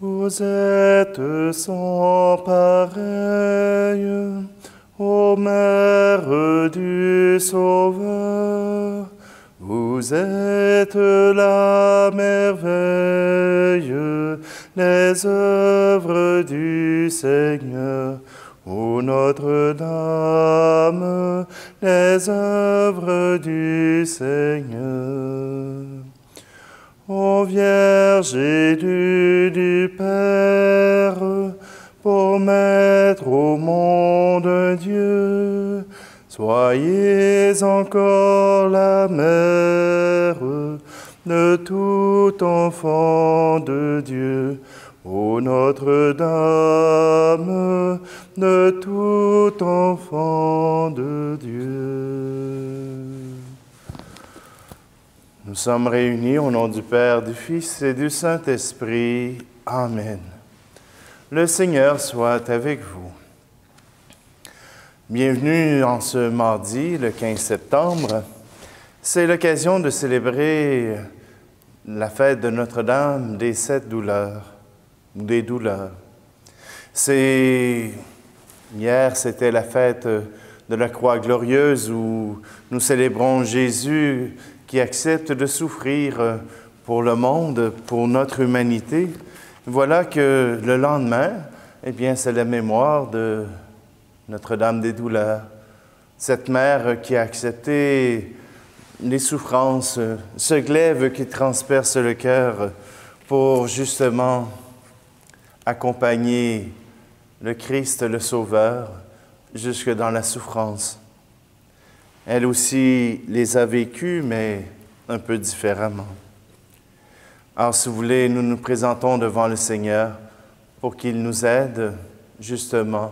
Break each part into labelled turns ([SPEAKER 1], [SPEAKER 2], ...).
[SPEAKER 1] Vous êtes sans pareil, ô Mère du Sauveur. Vous êtes la merveille, les œuvres du Seigneur. Ô Notre-Dame, les œuvres du Seigneur. Ô Vierge élue du Père, pour mettre au monde Dieu, soyez encore la mère de tout enfant de Dieu. Ô Notre-Dame, de tout enfant de Dieu. Nous sommes réunis au nom du Père, du Fils et du Saint-Esprit. Amen. Le Seigneur soit avec vous. Bienvenue en ce mardi, le 15 septembre. C'est l'occasion de célébrer la fête de Notre-Dame des 7 douleurs, ou des douleurs. Hier, c'était la fête de la Croix glorieuse où nous célébrons Jésus qui accepte de souffrir pour le monde, pour notre humanité. Voilà que le lendemain, eh bien, c'est la mémoire de Notre-Dame des douleurs. Cette mère qui a accepté les souffrances, ce glaive qui transperce le cœur pour justement accompagner le Christ, le Sauveur, jusque dans la souffrance. Elle aussi les a vécues, mais un peu différemment. Alors, si vous voulez, nous nous présentons devant le Seigneur pour qu'il nous aide, justement,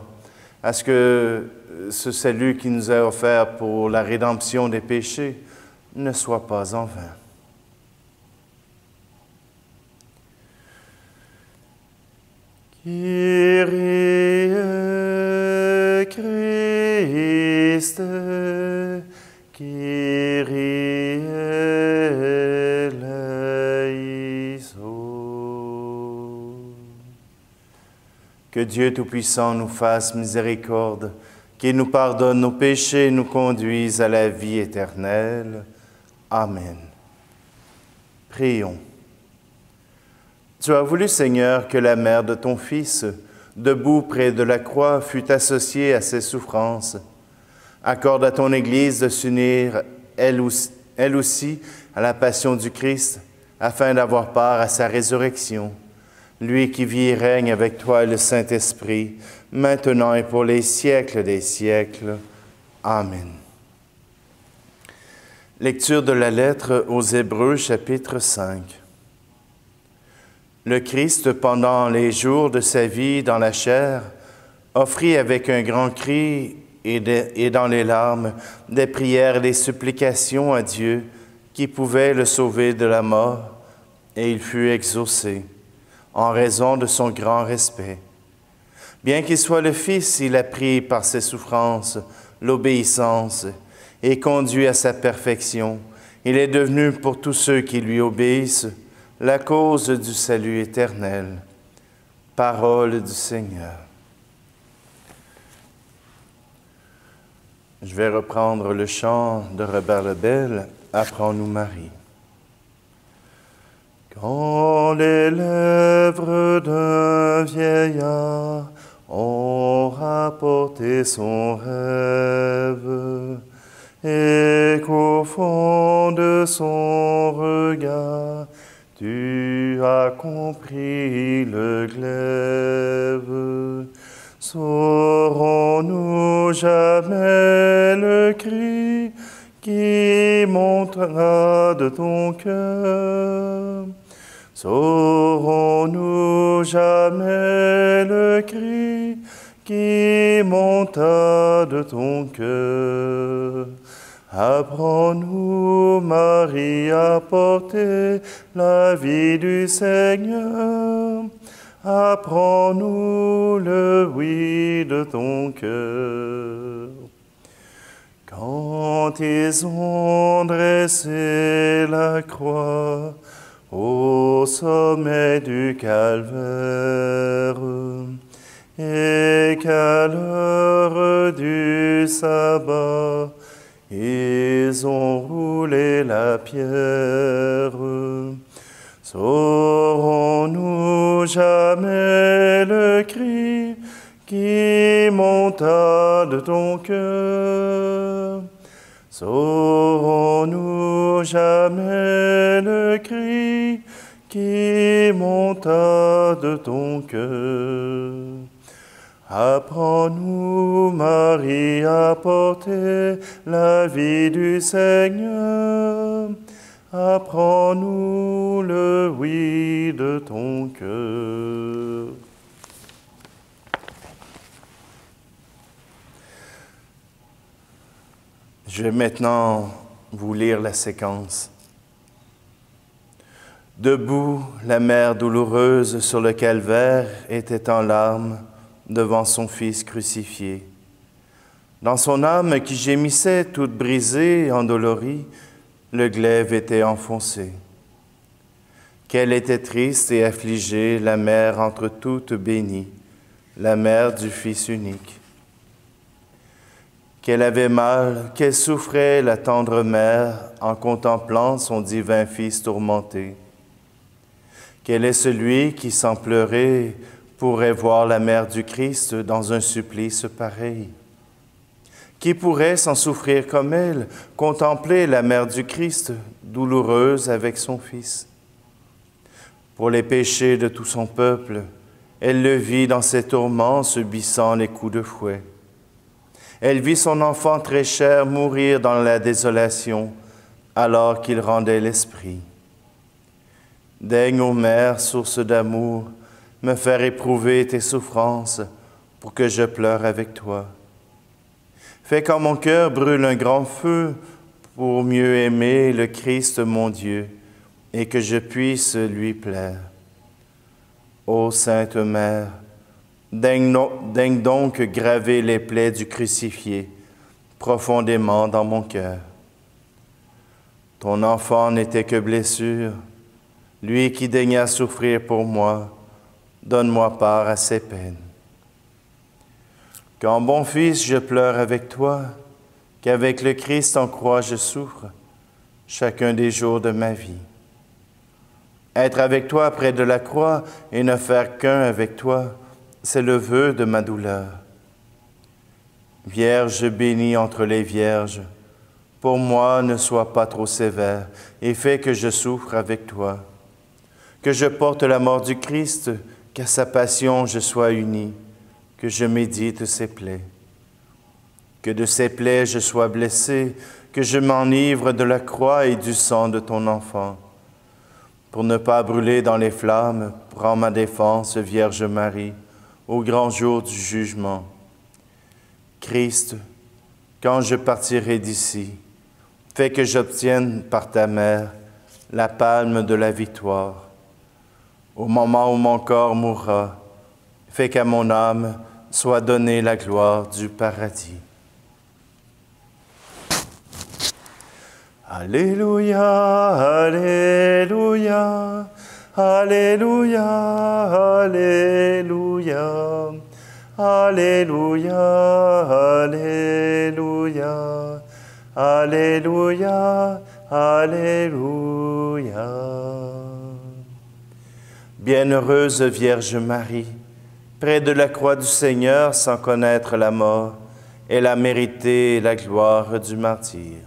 [SPEAKER 1] à ce que ce salut qui nous est offert pour la rédemption des péchés ne soit pas en vain. Kyrie Christe, Kyrie eleison. Que Dieu Tout-Puissant nous fasse miséricorde, qu'il nous pardonne nos péchés et nous conduise à la vie éternelle. Amen. Prions. Tu as voulu, Seigneur, que la mère de ton Fils, debout près de la croix, fût associée à ses souffrances. Accorde à ton Église de s'unir, elle aussi, à la passion du Christ, afin d'avoir part à sa résurrection. Lui qui vit et règne avec toi et le Saint-Esprit, maintenant et pour les siècles des siècles. Amen. Lecture de la lettre aux Hébreux, chapitre 5. Le Christ, pendant les jours de sa vie dans la chair, offrit avec un grand cri et dans les larmes des prières et des supplications à Dieu qui pouvait le sauver de la mort, et il fut exaucé en raison de son grand respect. Bien qu'il soit le Fils, il a pris par ses souffrances l'obéissance et conduit à sa perfection. Il est devenu pour tous ceux qui lui obéissent la cause du salut éternel. Parole du Seigneur. Je vais reprendre le chant de Robert Lebel, « Apprends-nous Marie ». Quand les lèvres d'un vieillard ont rapporté son rêve, et qu'au fond de son regard, tu as compris le glaive, saurons-nous jamais le cri qui montera de ton cœur? Saurons-nous jamais le cri qui monta de ton cœur? Apprends-nous, Marie, à porter la vie du Seigneur. Apprends-nous le oui de ton cœur. Quand ils ont dressé la croix au au sommet du calvaire, et qu'à l'heure du sabbat, ils ont roulé la pierre. Saurons-nous jamais le cri qui monta de ton cœur? Saurons-nous jamais le cri qui monta de ton cœur? Apprends-nous, Marie, à porter la vie du Seigneur. Apprends-nous le oui de ton cœur. Je vais maintenant vous lire la séquence. Debout, la mère douloureuse sur le calvaire était en larmes devant son Fils crucifié. Dans son âme qui gémissait toute brisée, endolorie, le glaive était enfoncé. Qu'elle était triste et affligée, la mère entre toutes bénies, la mère du Fils unique. Qu'elle avait mal, qu'elle souffrait, la tendre mère, en contemplant son divin Fils tourmenté. Quel est celui qui, sans pleurer, pourrait voir la mère du Christ dans un supplice pareil? Qui pourrait, sans souffrir comme elle, contempler la mère du Christ, douloureuse avec son Fils? Pour les péchés de tout son peuple, elle le vit dans ses tourments, subissant les coups de fouet. Elle vit son enfant très cher mourir dans la désolation, alors qu'il rendait l'esprit. Daigne, ô Mère, source d'amour, me faire éprouver tes souffrances, pour que je pleure avec toi. Fais qu'en mon cœur brûle un grand feu, pour mieux aimer le Christ mon Dieu, et que je puisse lui plaire. Ô Sainte Mère, daigne donc graver les plaies du crucifié profondément dans mon cœur. Ton enfant n'était que blessure, lui qui daigna souffrir pour moi, donne-moi part à ses peines. Qu'en bon Fils je pleure avec toi, qu'avec le Christ en croix je souffre, chacun des jours de ma vie. Être avec toi près de la croix et ne faire qu'un avec toi, c'est le vœu de ma douleur. Vierge bénie entre les vierges, pour moi ne sois pas trop sévère et fais que je souffre avec toi. Que je porte la mort du Christ, qu'à sa passion je sois uni, que je médite ses plaies. Que de ses plaies je sois blessé, que je m'enivre de la croix et du sang de ton enfant. Pour ne pas brûler dans les flammes, prends ma défense, Vierge Marie, au grand jour du jugement. Christ, quand je partirai d'ici, fais que j'obtienne par ta mère la palme de la victoire. Au moment où mon corps mourra, fais qu'à mon âme soit donnée la gloire du paradis. Alléluia, Alléluia, Alléluia, Alléluia, Alléluia, Alléluia, Alléluia, Alléluia. Bienheureuse Vierge Marie, près de la croix du Seigneur sans connaître la mort, elle a mérité la gloire du martyre.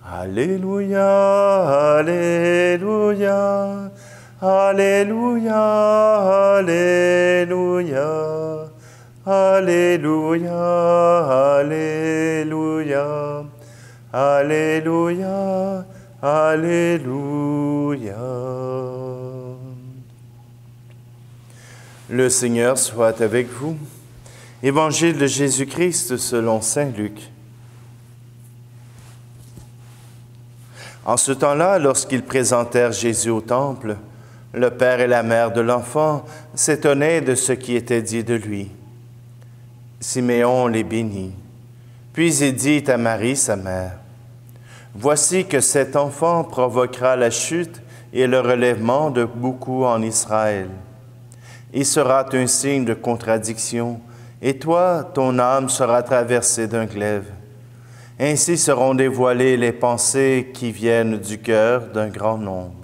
[SPEAKER 1] Alléluia, Alléluia, Alléluia, Alléluia, Alléluia, Alléluia, Alléluia, Alléluia. Le Seigneur soit avec vous. Évangile de Jésus-Christ selon saint Luc. En ce temps-là, lorsqu'ils présentèrent Jésus au temple, le père et la mère de l'enfant s'étonnaient de ce qui était dit de lui. Siméon les bénit, puis il dit à Marie, sa mère, « Voici que cet enfant provoquera la chute et le relèvement de beaucoup en Israël. Il sera un signe de contradiction, et toi, ton âme sera traversée d'un glaive. Ainsi seront dévoilées les pensées qui viennent du cœur d'un grand nombre.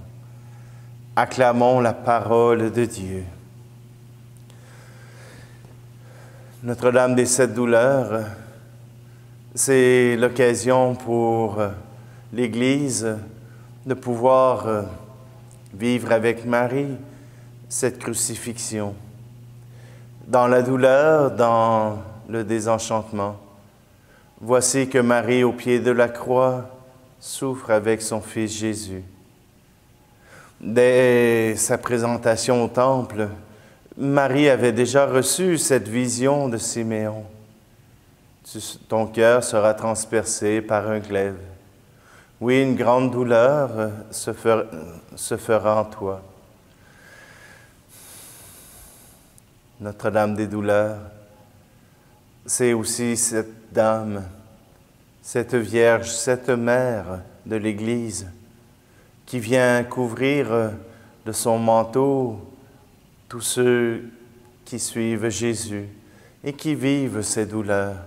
[SPEAKER 1] Acclamons la parole de Dieu. Notre-Dame des Sept Douleurs, c'est l'occasion pour l'Église de pouvoir vivre avec Marie cette crucifixion. Dans la douleur, dans le désenchantement, voici que Marie, au pied de la croix, souffre avec son Fils Jésus. Dès sa présentation au temple, Marie avait déjà reçu cette vision de Siméon. Ton cœur sera transpercé par un glaive. Oui, une grande douleur se fera en toi. Notre-Dame des douleurs, c'est aussi cette dame, cette Vierge, cette mère de l'Église qui vient couvrir de son manteau tous ceux qui suivent Jésus et qui vivent ces douleurs,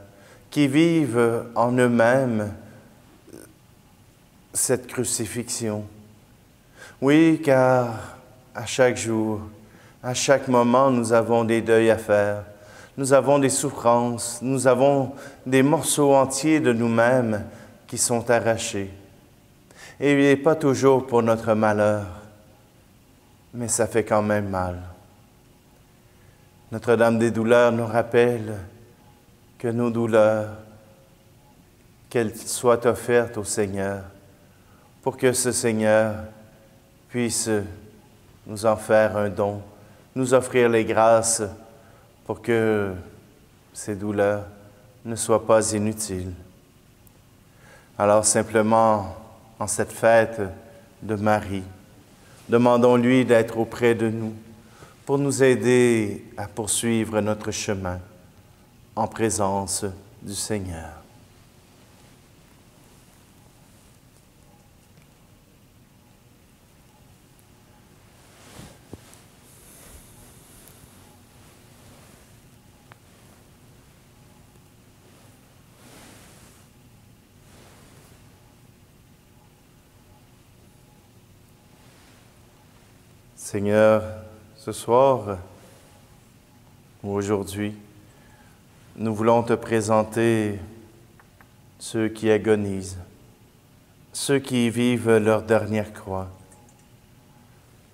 [SPEAKER 1] qui vivent en eux-mêmes cette crucifixion. Oui, car à chaque jour, à chaque moment, nous avons des deuils à faire, nous avons des souffrances, nous avons des morceaux entiers de nous-mêmes qui sont arrachés. Et il n'est pas toujours pour notre malheur, mais ça fait quand même mal. Notre-Dame des douleurs nous rappelle que nos douleurs, qu'elles soient offertes au Seigneur, pour que ce Seigneur puisse nous en faire un don, nous offrir les grâces pour que ces douleurs ne soient pas inutiles. Alors simplement, en cette fête de Marie, demandons-lui d'être auprès de nous pour nous aider à poursuivre notre chemin en présence du Seigneur. Seigneur, ce soir ou aujourd'hui, nous voulons te présenter ceux qui agonisent, ceux qui vivent leur dernière croix,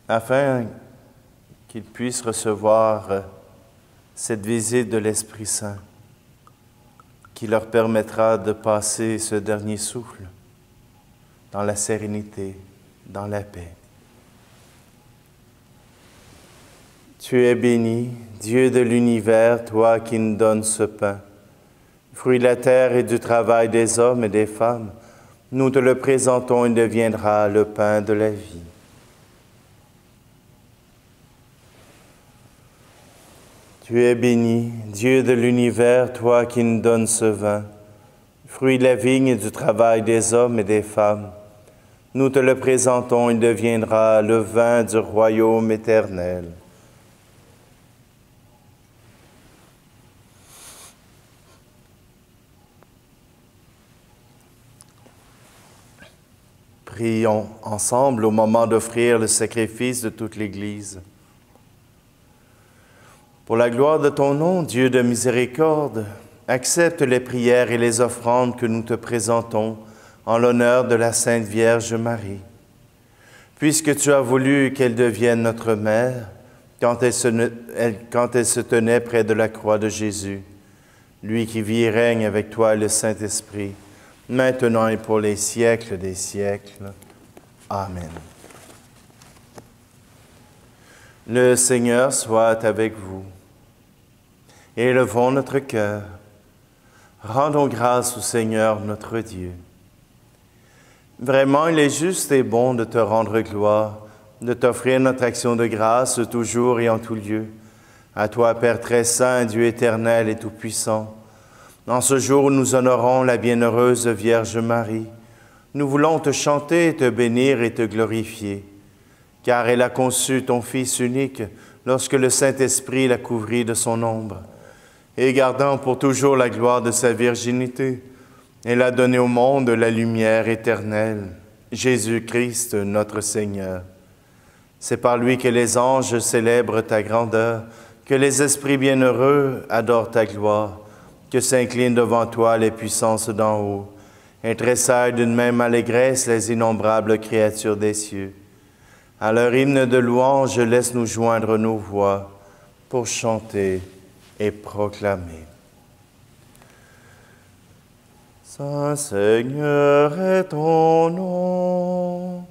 [SPEAKER 1] afin qu'ils puissent recevoir cette visite de l'Esprit Saint qui leur permettra de passer ce dernier souffle dans la sérénité, dans la paix. Tu es béni, Dieu de l'univers, toi qui nous donnes ce pain, fruit de la terre et du travail des hommes et des femmes. Nous te le présentons, il deviendra le pain de la vie. Tu es béni, Dieu de l'univers, toi qui nous donnes ce vin, fruit de la vigne et du travail des hommes et des femmes. Nous te le présentons, il deviendra le vin du royaume éternel. Prions ensemble au moment d'offrir le sacrifice de toute l'Église. Pour la gloire de ton nom, Dieu de miséricorde, accepte les prières et les offrandes que nous te présentons en l'honneur de la Sainte Vierge Marie. Puisque tu as voulu qu'elle devienne notre mère quand elle se tenait près de la croix de Jésus, lui qui vit et règne avec toi et le Saint-Esprit, maintenant et pour les siècles des siècles. Amen. Le Seigneur soit avec vous. Élevons notre cœur. Rendons grâce au Seigneur notre Dieu. Vraiment, il est juste et bon de te rendre gloire, de t'offrir notre action de grâce toujours et en tout lieu. À toi, Père très saint, Dieu éternel et tout-puissant, en ce jour où nous honorons la bienheureuse Vierge Marie, nous voulons te chanter, te bénir et te glorifier. car elle a conçu ton Fils unique lorsque le Saint-Esprit la couvrit de son ombre. Et gardant pour toujours la gloire de sa virginité, elle a donné au monde la lumière éternelle, Jésus-Christ notre Seigneur. C'est par lui que les anges célèbrent ta grandeur, que les esprits bienheureux adorent ta gloire, que s'inclinent devant toi les puissances d'en haut, et tressaillent d'une même allégresse les innombrables créatures des cieux. À leur hymne de louange, laisse-nous joindre nos voix pour chanter et proclamer. Saint Seigneur est ton nom,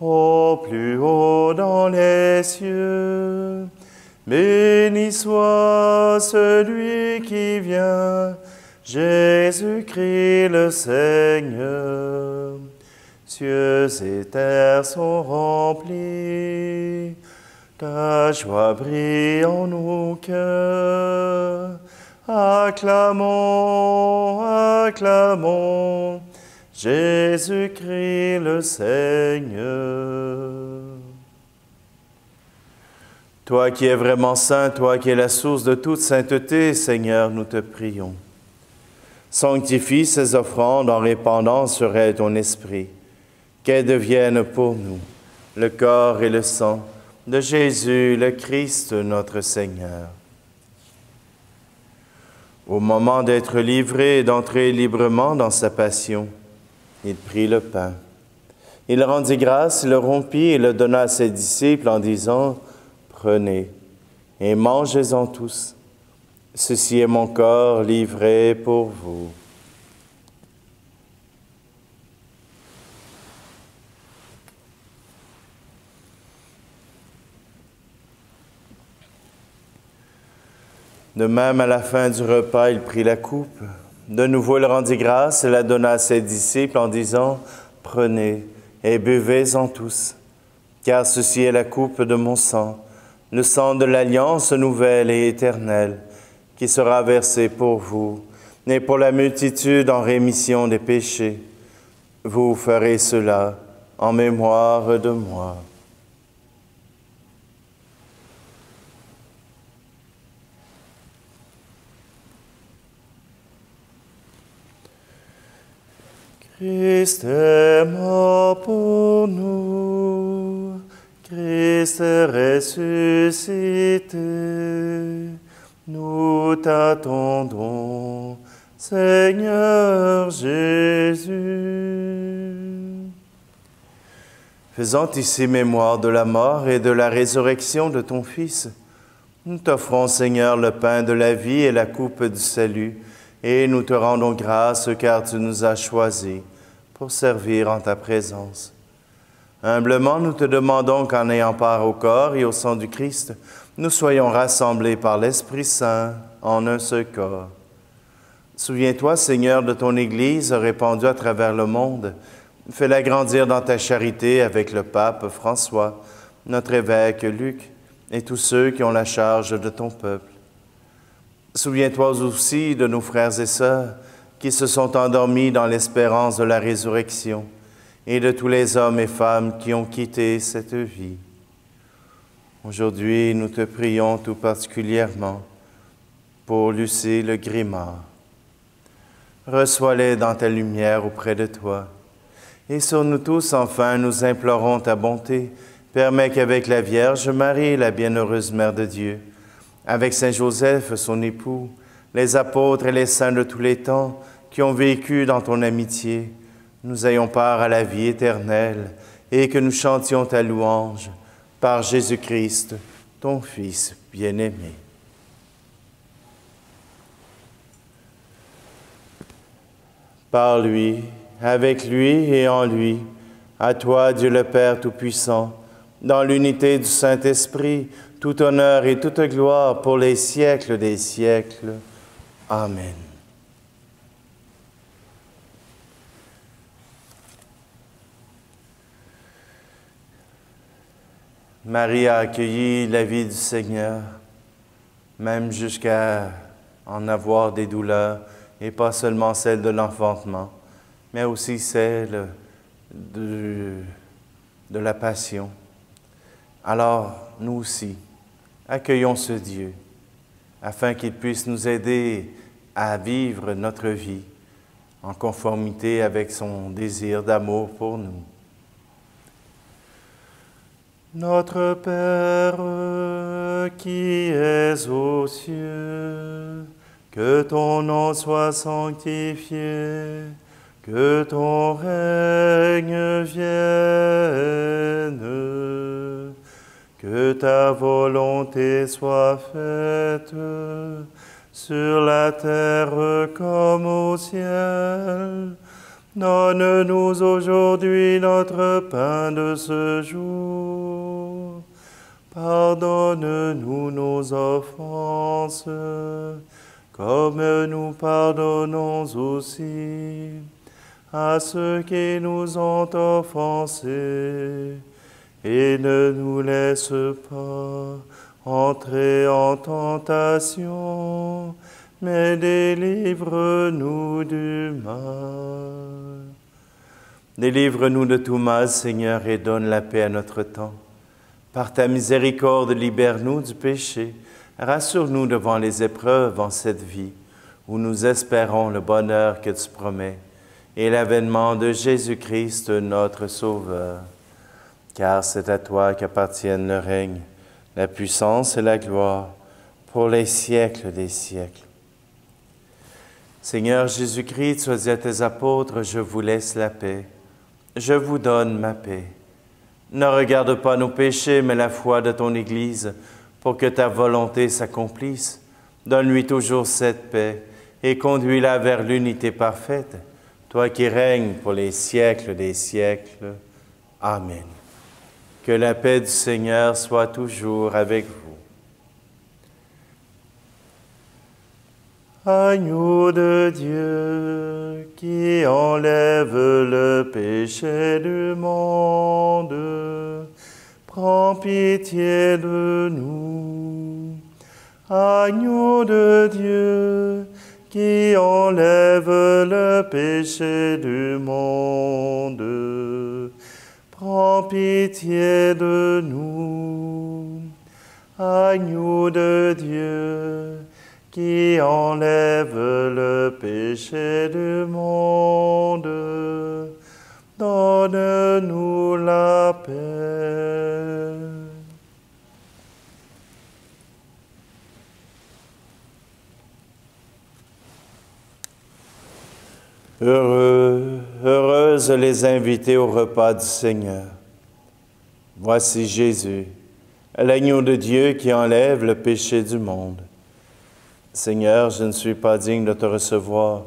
[SPEAKER 1] au plus haut dans les cieux. Béni soit celui qui vient, Jésus-Christ le Seigneur. Cieux et terre sont remplis, ta joie brille en nos cœurs. Acclamons, acclamons, Jésus-Christ le Seigneur. Toi qui es vraiment saint, toi qui es la source de toute sainteté, Seigneur, nous te prions. Sanctifie ces offrandes en répandant sur elles ton esprit, qu'elles deviennent pour nous le corps et le sang de Jésus, le Christ, notre Seigneur. Au moment d'être livré et d'entrer librement dans sa passion, il prit le pain. Il rendit grâce, il le rompit et le donna à ses disciples en disant « Prenez et mangez-en tous. Ceci est mon corps livré pour vous. » De même, à la fin du repas, il prit la coupe. De nouveau, il rendit grâce et la donna à ses disciples en disant « Prenez et buvez-en tous, car ceci est la coupe de mon sang, le sang de l'alliance nouvelle et éternelle, qui sera versé pour vous et pour la multitude en rémission des péchés. Vous ferez cela en mémoire de moi. » Christ est mort pour nous, Christ est ressuscité, nous t'attendons, Seigneur Jésus. Faisant ici mémoire de la mort et de la résurrection de ton Fils, nous t'offrons, Seigneur, le pain de la vie et la coupe du salut, et nous te rendons grâce car tu nous as choisis pour servir en ta présence. Humblement, nous te demandons qu'en ayant part au corps et au sang du Christ, nous soyons rassemblés par l'Esprit Saint en un seul corps. Souviens-toi, Seigneur, de ton Église répandue à travers le monde. Fais-la grandir dans ta charité avec le pape François, notre évêque Luc et tous ceux qui ont la charge de ton peuple. Souviens-toi aussi de nos frères et sœurs qui se sont endormis dans l'espérance de la résurrection et de tous les hommes et femmes qui ont quitté cette vie. Aujourd'hui, nous te prions tout particulièrement pour Lucie Le Grimard. Reçois-les dans ta lumière auprès de toi. Et sur nous tous, enfin, nous implorons ta bonté. Permets qu'avec la Vierge Marie, la bienheureuse Mère de Dieu, avec Saint Joseph, son époux, les apôtres et les saints de tous les temps qui ont vécu dans ton amitié, nous ayons part à la vie éternelle et que nous chantions ta louange par Jésus-Christ, ton Fils bien-aimé. Par lui, avec lui et en lui, à toi, Dieu le Père Tout-Puissant, dans l'unité du Saint-Esprit, tout honneur et toute gloire pour les siècles des siècles. Amen. Marie a accueilli la vie du Seigneur, même jusqu'à en avoir des douleurs, et pas seulement celle de l'enfantement, mais aussi celle de la passion. Alors, nous aussi, accueillons ce Dieu, afin qu'il puisse nous aider à vivre notre vie en conformité avec son désir d'amour pour nous. Notre Père qui es aux cieux, que ton nom soit sanctifié, que ton règne vienne, que ta volonté soit faite sur la terre comme au ciel. Donne-nous aujourd'hui notre pain de ce jour. Pardonne-nous nos offenses, comme nous pardonnons aussi à ceux qui nous ont offensés. Et ne nous laisse pas entrer en tentation, mais délivre-nous du mal. Délivre-nous de tout mal, Seigneur, et donne la paix à notre temps. Par ta miséricorde, libère-nous du péché. Rassure-nous devant les épreuves en cette vie, où nous espérons le bonheur que tu promets, et l'avènement de Jésus-Christ, notre Sauveur. Car c'est à toi qu'appartiennent le règne, la puissance et la gloire, pour les siècles des siècles. Seigneur Jésus-Christ, tu as dit à tes apôtres, je vous laisse la paix, je vous donne ma paix. Ne regarde pas nos péchés, mais la foi de ton Église, pour que ta volonté s'accomplisse. Donne-lui toujours cette paix et conduis-la vers l'unité parfaite, toi qui règnes pour les siècles des siècles. Amen. Que la paix du Seigneur soit toujours avec vous. Agneau de Dieu, qui enlève le péché du monde, prends pitié de nous. Agneau de Dieu, qui enlève le péché du monde, prends pitié de nous. Agneau de Dieu, qui enlève le péché du monde, donne-nous la paix. Heureuses les invités au repas du Seigneur. Voici Jésus, l'agneau de Dieu qui enlève le péché du monde. Seigneur, je ne suis pas digne de te recevoir,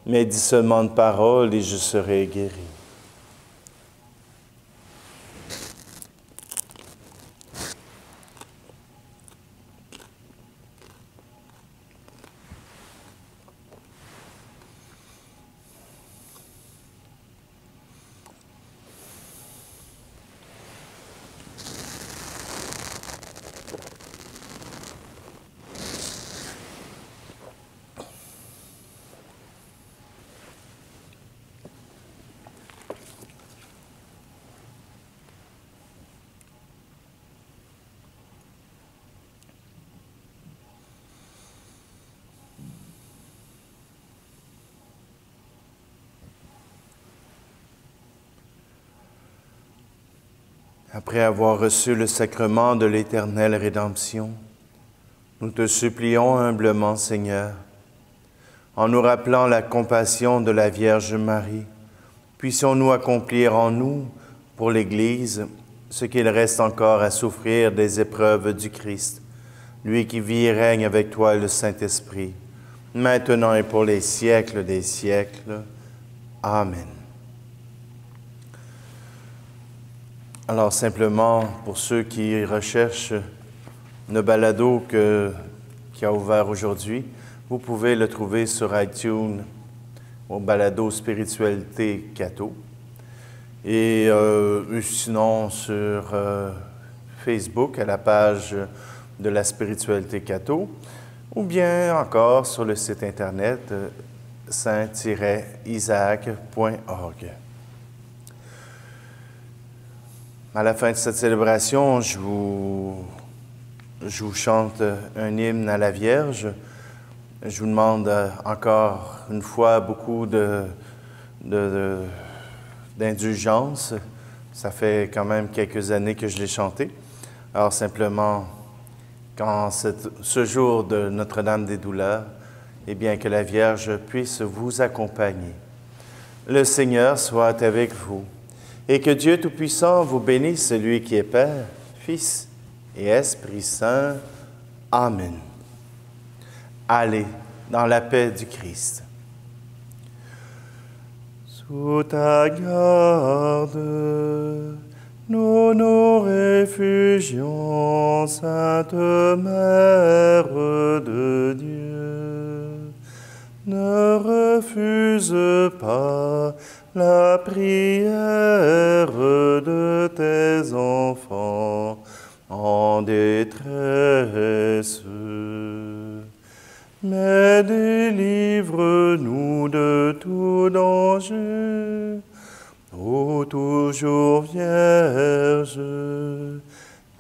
[SPEAKER 1] mais dis seulement une parole et je serai guéri. Après avoir reçu le sacrement de l'éternelle rédemption, nous te supplions humblement, Seigneur, en nous rappelant la compassion de la Vierge Marie, puissions-nous accomplir en nous, pour l'Église, ce qu'il reste encore à souffrir des épreuves du Christ, lui qui vit et règne avec toi et le Saint-Esprit, maintenant et pour les siècles des siècles. Amen. Alors simplement, pour ceux qui recherchent le balado qui a ouvert aujourd'hui, vous pouvez le trouver sur iTunes au balado Spiritualité Catho. Et sinon sur Facebook à la page de la Spiritualité Catho, ou bien encore sur le site internet saint-isaac.org. À la fin de cette célébration, je vous chante un hymne à la Vierge. Je vous demande encore une fois beaucoup d'indulgence. Ça fait quand même quelques années que je l'ai chanté. Alors simplement, quand ce jour de Notre-Dame des Douleurs, eh bien que la Vierge puisse vous accompagner. Le Seigneur soit avec vous et que Dieu Tout-Puissant vous bénisse, celui qui est Père, Fils et Esprit Saint. Amen. Allez dans la paix du Christ. Sous ta garde, nous nous réfugions, Sainte Mère de Dieu. Ne refuse pas la prière de tes enfants en détresse. Mais délivre-nous de tout danger, ô toujours Vierge,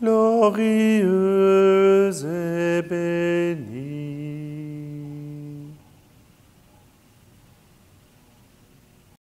[SPEAKER 1] glorieuse et bénie.